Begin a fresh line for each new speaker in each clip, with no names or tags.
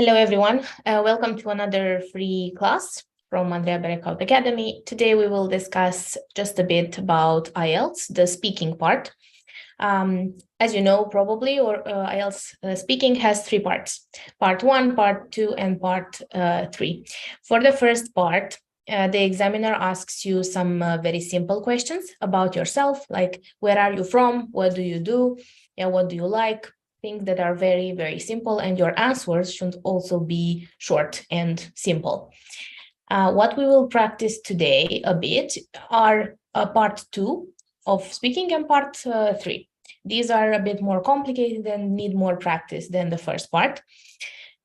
Hello, everyone. Welcome to another free class from Andrea Berecaut Academy. Today, we will discuss just a bit about IELTS, the speaking part. As you know, probably, IELTS speaking has three parts: part 1, part 2, and part 3. For the first part, the examiner asks you some very simple questions about yourself, like where are you from, what do you do, what do you like, things that are very, very simple, and your answers should also be short and simple. What we will practice today a bit are part 2 of speaking and part 3. These are a bit more complicated and need more practice than the first part.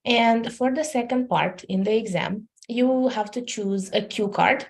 And for the second part in the exam, you have to choose a cue card,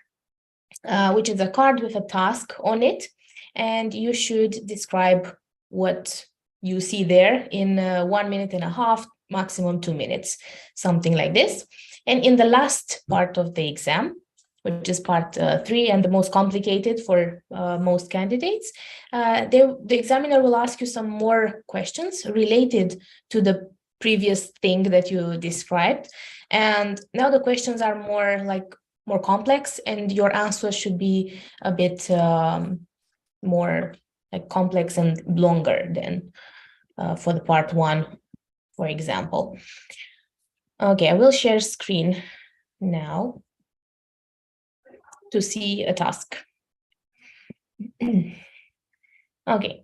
which is a card with a task on it, and you should describe what you see there in 1 minute and a half, maximum 2 minutes, something like this. And in the last part of the exam, which is part 3 and the most complicated for most candidates, the examiner will ask you some more questions related to the previous thing that you described. And now the questions are more complex, and your answers should be a bit more complex and longer than for the part 1, for example. Okay, I will share screen now to see a task. Okay,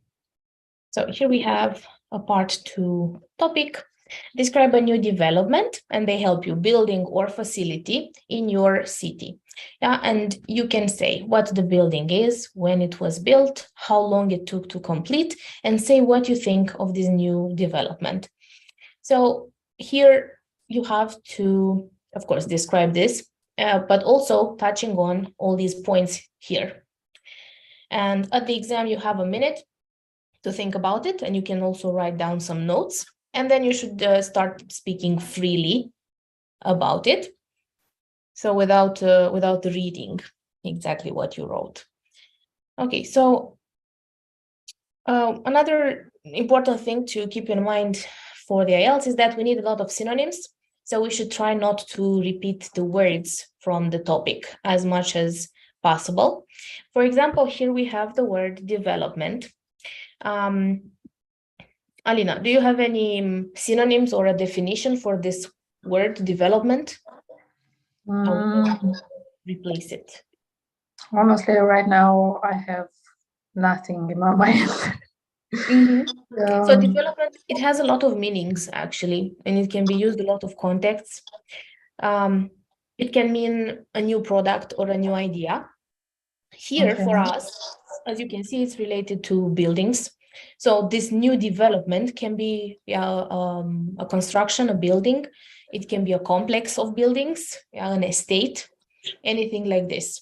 so here we have a part 2 topic. Describe a new development, and they help you building or facility in your city. And you can say what the building is, when it was built, how long it took to complete, and say what you think of this new development. So here you have to, of course, describe this, but also touching on all these points here. And at the exam, you have a minute to think about it, and you can also write down some notes, and then you should start speaking freely about it. So without reading exactly what you wrote. Okay, so another important thing to keep in mind for the IELTS is that we need a lot of synonyms. So we should try not to repeat the words from the topic as much as possible. For example, here we have the word development. Alina, do you have any synonyms or a definition for this word development? How to replace it?
Honestly, right now I have nothing in my mind.
So development, it has a lot of meanings actually, and it can be used a lot of contexts. It can mean a new product or a new idea. Here for us, as you can see, it's related to buildings. So this new development can be a construction, a building. It can be a complex of buildings, an estate, anything like this.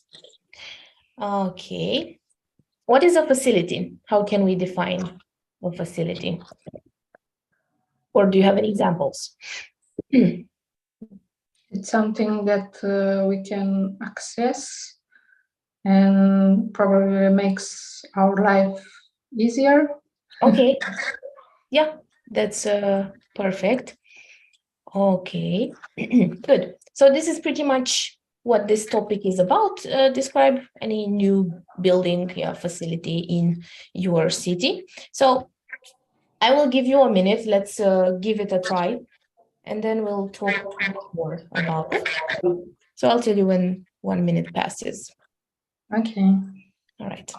Okay. What is a facility? How can we define a facility? Or do you have any examples?
It's something that we can access and probably makes our life easier.
Okay. Yeah, that's perfect. Okay, good. So this is pretty much what this topic is about. Describe any new building, facility in your city. So I will give you a minute. Let's give it a try, and then we'll talk more about it. So I'll tell you when 1 minute passes.
Okay.
All right.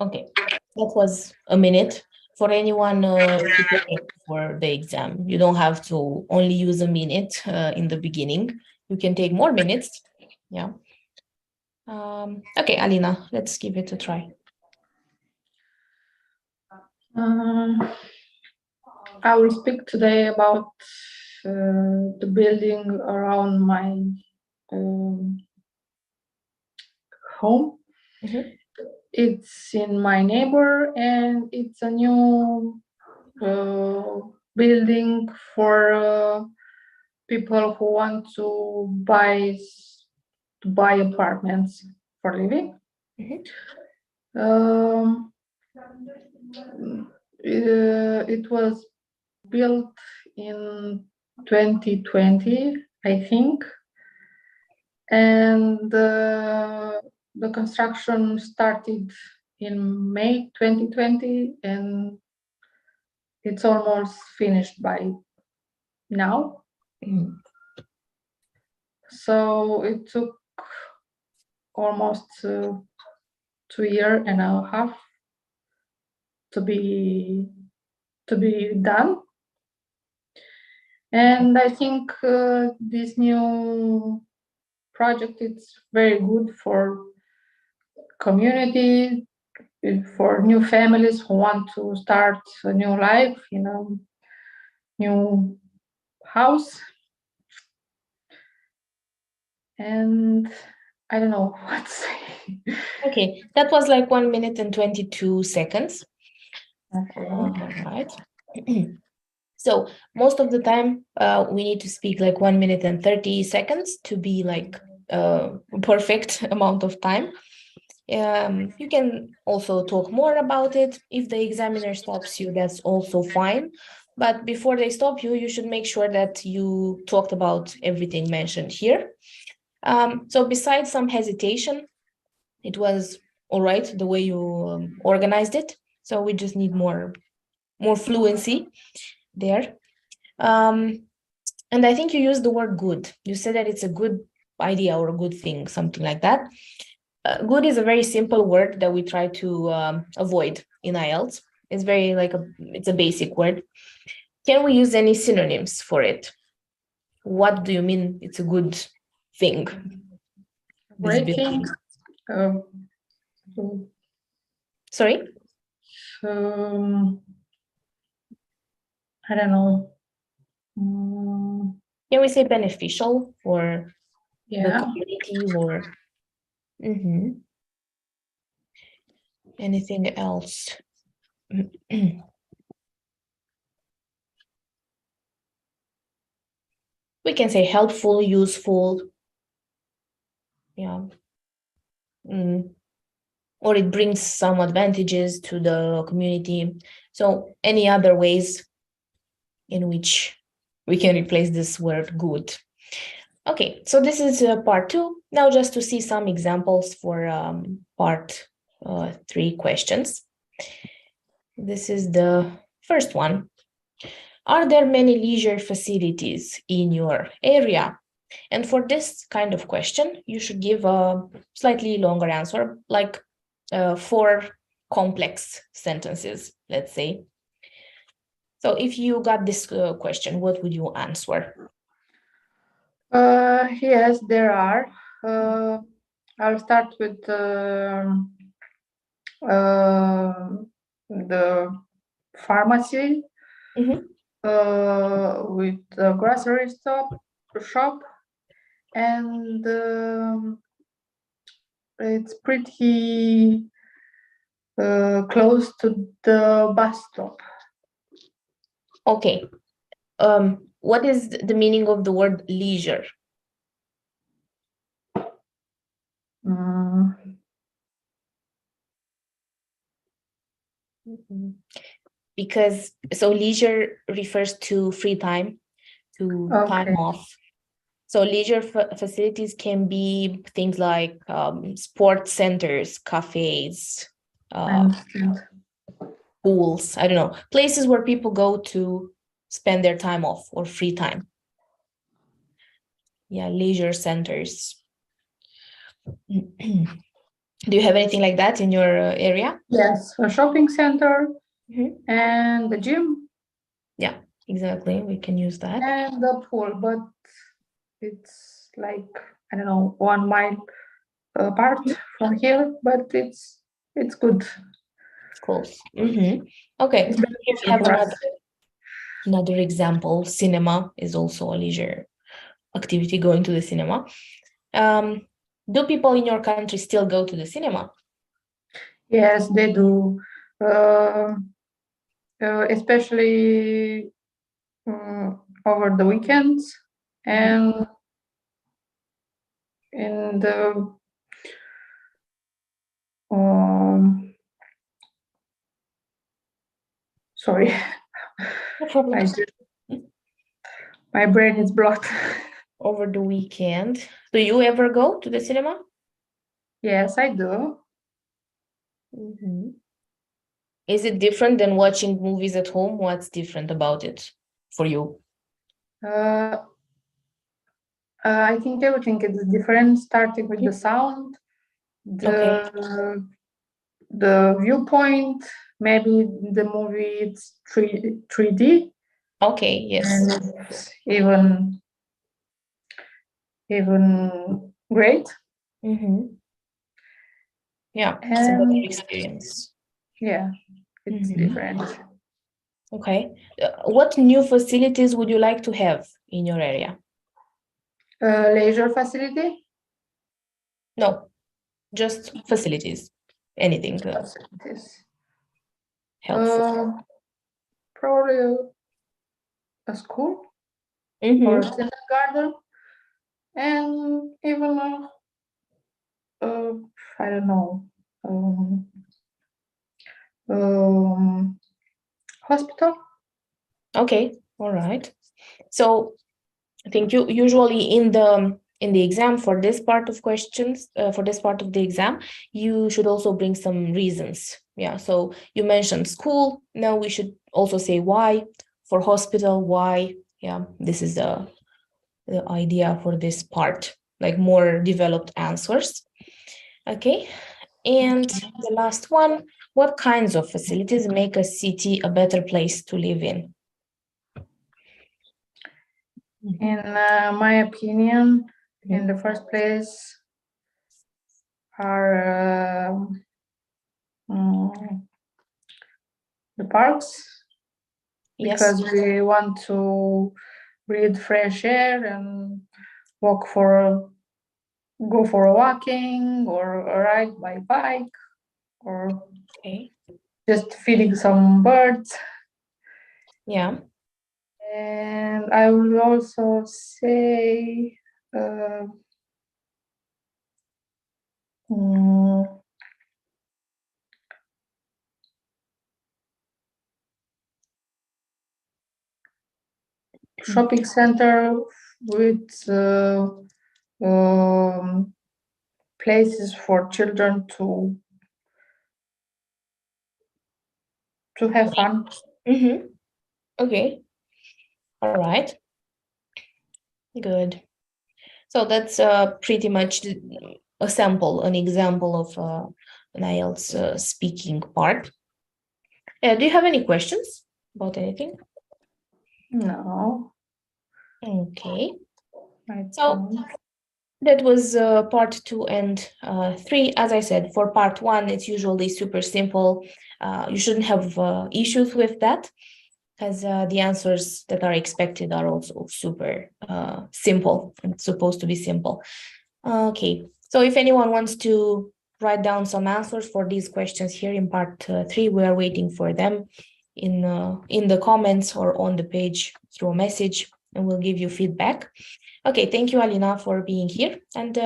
Okay, that was a minute for anyone preparing for the exam. You don't have to only use a minute in the beginning. You can take more minutes. Yeah. Okay, Alina, let's give it a try.
I will speak today about the building around my home.
Mhm.
It's in my neighbor, and it's a new building for people who want to buy apartments for living.
Mhm.
It was built in 2020, I think, and the construction started in May 2020, and it's almost finished by now.
Mhm.
So it took almost 2 years and a half to be done. And I think this new project is very good for community, for new families who want to start a new life in a new house. And I don't know what to say.
Okay, that was like 1 minute and 22 seconds.
Okay.
All right. So most of the time, we need to speak like 1 minute and 30 seconds to be like perfect amount of time. You can also talk more about it. If the examiner stops you, that's also fine. But before they stop you, you should make sure that you talked about everything mentioned here. So besides some hesitation, it was all right the way you organized it. So we just need more fluency there. And I think you used the word good. You said that it's a good idea or a good thing, something like that. Good is a very simple word that we try to avoid in IELTS. It's very it's a basic word. Can we use any synonyms for it? What do you mean it's a good thing? This
Great thing.
building. Sorry?
I don't know.
Can we say beneficial for the
Yeah.
community or anything else? We can say helpful, useful. Yeah. Or it brings some advantages to the community. So any other ways in which we can replace this word good. Okay, so this is part 2. Now just to see some examples for part 3 questions. This is the first one. Are there many leisure facilities in your area? And for this kind of question, you should give a slightly longer answer, like 4 complex sentences, let's say. So if you got this question, what would you answer?
Yes, there are. I'll start with the pharmacy, with the grocery shop, and it's pretty close to the bus stop.
Okay. What is the meaning of the word leisure? Because so leisure refers to free time, to time off. So leisure facilities can be things like sports centers, cafes, pools, I don't know, places where people go to spend their time off or free time. Yeah, leisure centers. Do you have anything like that in your area?
Yes, a shopping center
Mhm.
and the gym
Yeah, exactly. We can use that.
and the pool, but it's like, I don't know, 1 mile apart from here, but it's good.
It's close. Okay,
It's
here we
beneficial
have
for us.
another example. Cinema is also a leisure activity, going to the cinema. Do people in your country still go to the cinema?
Yes, they do. Uh, Especially over the weekends and in the sorry,
No problem.
my brain is blocked.
Over the weekend. Do you ever go to the cinema?
Yes, I do.
Is it different than watching movies at home? What's different about it for you?
I think everything is different, starting with the sound,
Okay.
the viewpoint. Maybe the movie it's 3D,
Okay, yes.
and it's even great.
Yeah, it's a better
And
experience.
yeah, it's different.
Okay. What new facilities would you like to have in your area?
Leisure facility.
No, just facilities. Anything
Facilities.
helpful.
Probably a school or a kindergarten, and even I don't know, hospital.
Okay, all right. So I think you usually in the exam for this part of questions, for this part of the exam, you should also bring some reasons. Yeah, so you mentioned school. Now we should also say why. For hospital, why? Yeah, this is the idea for this part, like more developed answers. Okay, and the last one, what kinds of facilities make a city a better place to live in?
In my opinion, in the first place are the parks,
Yes.
because we want to breathe fresh air and go for a walking or a ride by bike or
Okay.
just feeding some birds.
Yeah.
And I will also say shopping center with places for children to have fun.
Okay. All right. Good. So that's pretty much a sample, an example of an IELTS speaking part. Do you have any questions about anything?
No,
Okay.
I
So
don't.
that was part 2 and 3. As I said, for part 1, it's usually super simple. You shouldn't have issues with that, because the answers that are expected are also super simple and supposed to be simple. Okay, so if anyone wants to write down some answers for these questions here in part 3, we are waiting for them in the comments or on the page through a message, and we'll give you feedback. Okay, thank you, Alina, for being here, and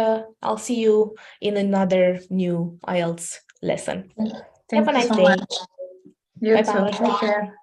I'll see you in another new IELTS lesson.
Thank
Have a
you
nice
so
day.
much. You too.
Bye-bye.
Take care.